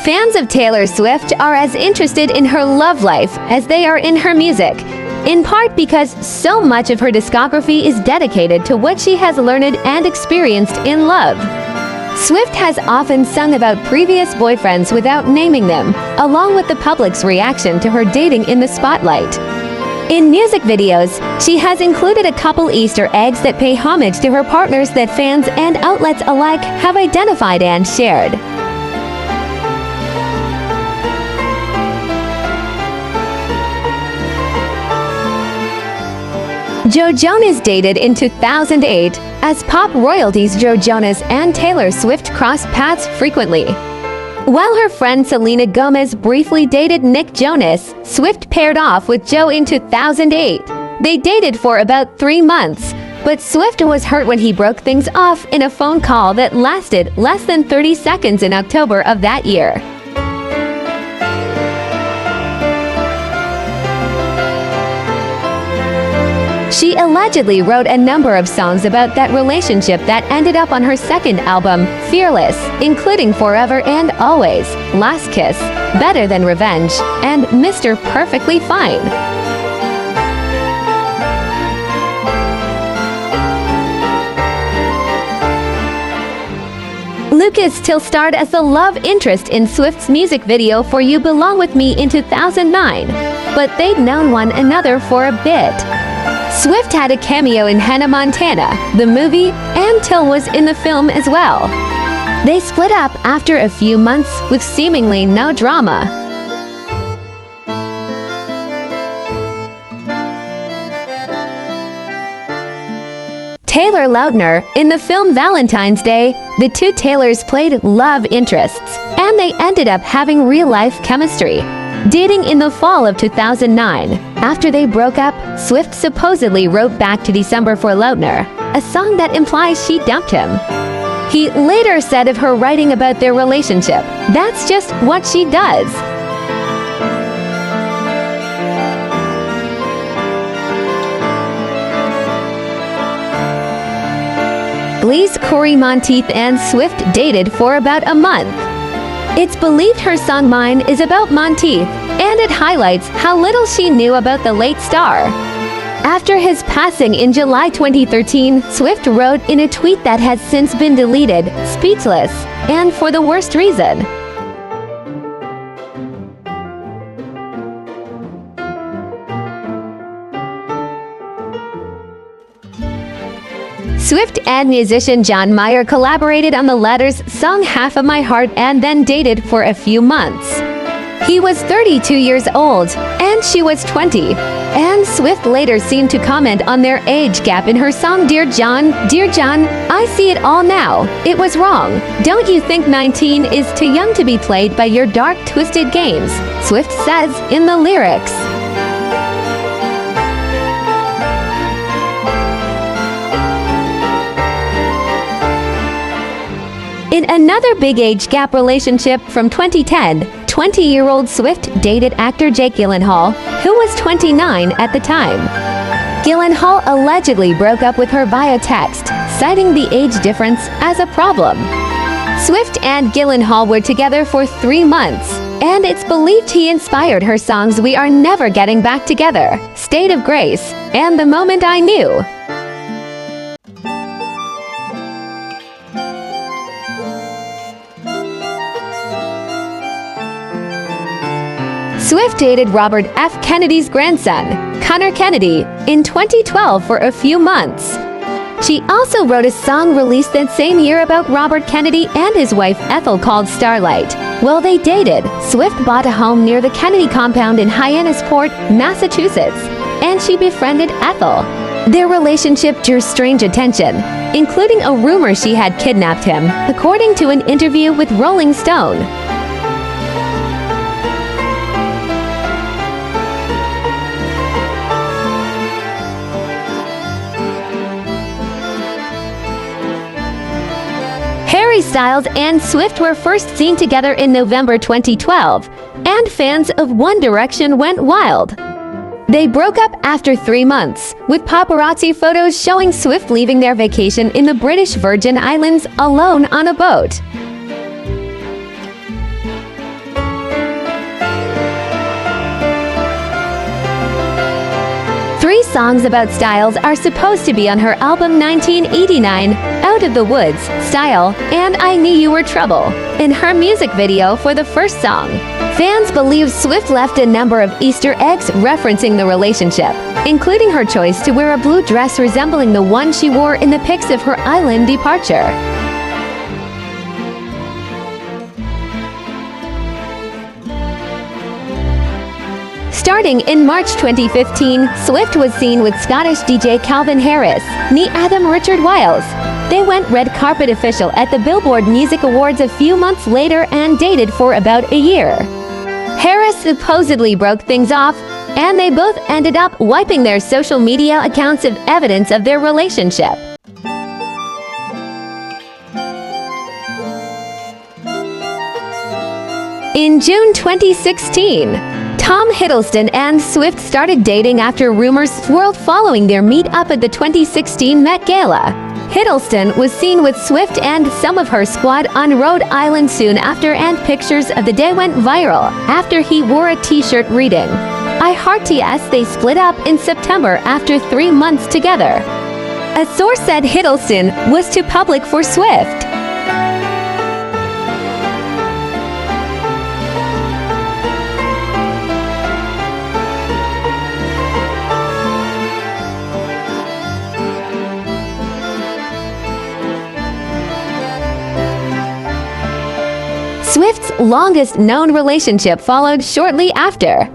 Fans of Taylor Swift are as interested in her love life as they are in her music, in part because so much of her discography is dedicated to what she has learned and experienced in love. Swift has often sung about previous boyfriends without naming them, along with the public's reaction to her dating in the spotlight. In music videos, she has included a couple Easter eggs that pay homage to her partners that fans and outlets alike have identified and shared. Joe Jonas dated in 2008, as pop royalties Joe Jonas and Taylor Swift cross paths frequently. While her friend Selena Gomez briefly dated Nick Jonas, Swift paired off with Joe in 2008. They dated for about 3 months, but Swift was hurt when he broke things off in a phone call that lasted less than 30 seconds in October of that year. She allegedly wrote a number of songs about that relationship that ended up on her second album, Fearless, including Forever and Always, Last Kiss, Better Than Revenge, and Mr. Perfectly Fine. Lucas still starred as the love interest in Swift's music video for You Belong With Me in 2009, but they'd known one another for a bit. Swift had a cameo in Hannah Montana, the movie, and Till was in the film as well. They split up after a few months with seemingly no drama. Taylor Lautner, in the film Valentine's Day, the two Taylors played love interests, and they ended up having real-life chemistry. Dating in the fall of 2009, after they broke up, Swift supposedly wrote back to December for Lautner, a song that implies she dumped him. He later said of her writing about their relationship, "That's just what she does." Glee's Corey Monteith and Swift dated for about a month. It's believed her song Mine is about Monteith, and it highlights how little she knew about the late star. After his passing in July 2013, Swift wrote in a tweet that has since been deleted, "Speechless, and for the worst reason." Swift and musician John Mayer collaborated on the latter's song Half of My Heart and then dated for a few months. He was 32 years old, and she was 20, and Swift later seemed to comment on their age gap in her song Dear John, I see it all now. It was wrong. Don't you think 19 is too young to be played by your dark, twisted games? Swift says in the lyrics. In another big age gap relationship from 2010, 20-year-old Swift dated actor Jake Gyllenhaal, who was 29 at the time. Gyllenhaal allegedly broke up with her via text, citing the age difference as a problem. Swift and Gyllenhaal were together for 3 months, and it's believed he inspired her songs We Are Never Getting Back Together, State of Grace, and The Moment I Knew. Swift dated Robert F. Kennedy's grandson, Connor Kennedy, in 2012 for a few months. She also wrote a song released that same year about Robert Kennedy and his wife Ethel called Starlight. While they dated, Swift bought a home near the Kennedy compound in Hyannisport, Massachusetts, and she befriended Ethel. Their relationship drew strange attention, including a rumor she had kidnapped him, according to an interview with Rolling Stone. Harry Styles and Swift were first seen together in November 2012, and fans of One Direction went wild. They broke up after 3 months, with paparazzi photos showing Swift leaving their vacation in the British Virgin Islands alone on a boat. songs about styles are supposed to be on her album 1989, Out of the Woods, Style, and I Knew You Were Trouble, in her music video for the first song. Fans believe Swift left a number of Easter eggs referencing the relationship, including her choice to wear a blue dress resembling the one she wore in the pics of her island departure. Starting in March 2015, Swift was seen with Scottish DJ Calvin Harris, nee Adam Richard Wiles. They went red carpet official at the Billboard Music Awards a few months later and dated for about a year. Harris supposedly broke things off, and they both ended up wiping their social media accounts of evidence of their relationship. In June 2016, Tom Hiddleston and Swift started dating after rumors swirled following their meet-up at the 2016 Met Gala. Hiddleston was seen with Swift and some of her squad on Rhode Island soon after, and pictures of the day went viral after he wore a t-shirt reading, "I heart TS." They split up in September after 3 months together. A source said Hiddleston was too public for Swift. Swift's longest-known relationship followed shortly after.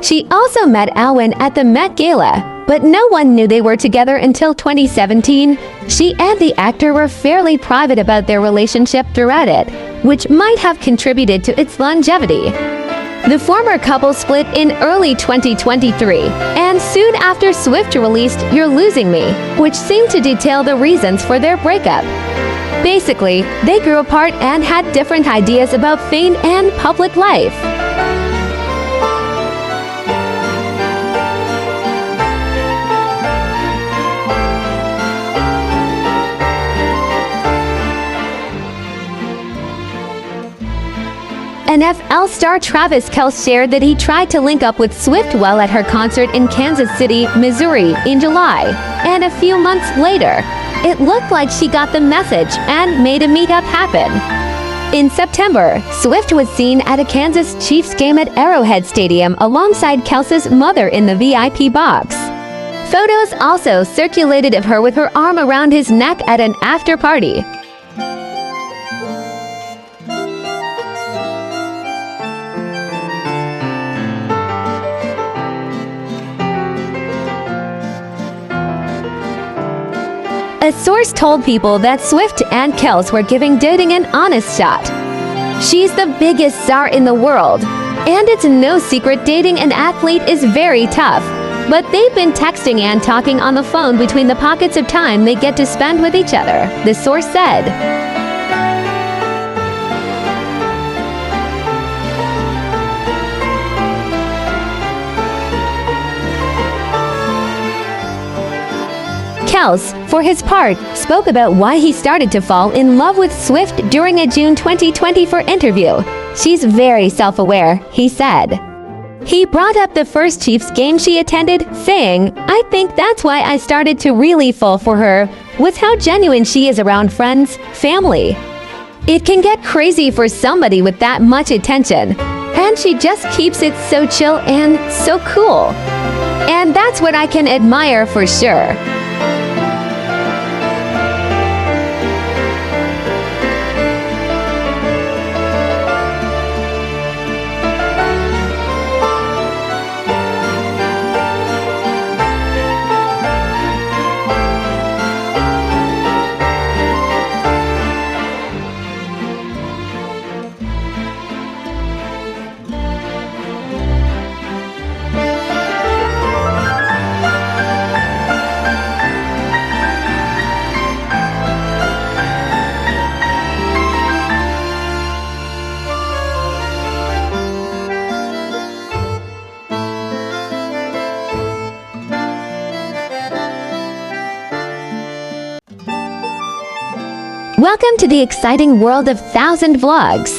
She also met Alwyn at the Met Gala, but no one knew they were together until 2017. She and the actor were fairly private about their relationship throughout it, which might have contributed to its longevity. The former couple split in early 2023, and soon after Swift released You're Losing Me, which seemed to detail the reasons for their breakup. Basically, they grew apart and had different ideas about fame and public life. NFL star Travis Kelce shared that he tried to link up with Swift while at her concert in Kansas City, Missouri in July, and a few months later, it looked like she got the message and made a meetup happen. In September, Swift was seen at a Kansas Chiefs game at Arrowhead Stadium alongside Kelce's mother in the VIP box. Photos also circulated of her with her arm around his neck at an after-party. A source told People that Swift and Kelce were giving dating an honest shot. She's the biggest star in the world, and it's no secret dating an athlete is very tough. But they've been texting and talking on the phone between the pockets of time they get to spend with each other, the source said. Kelce, for his part, spoke about why he started to fall in love with Swift during a June 2024 interview. "She's very self-aware," he said. He brought up the first Chiefs game she attended, saying, "I think that's why I started to really fall for her, was how genuine she is around friends, family. It can get crazy for somebody with that much attention, and she just keeps it so chill and so cool. And that's what I can admire for sure." Welcome to the exciting world of 1000 Vlogs.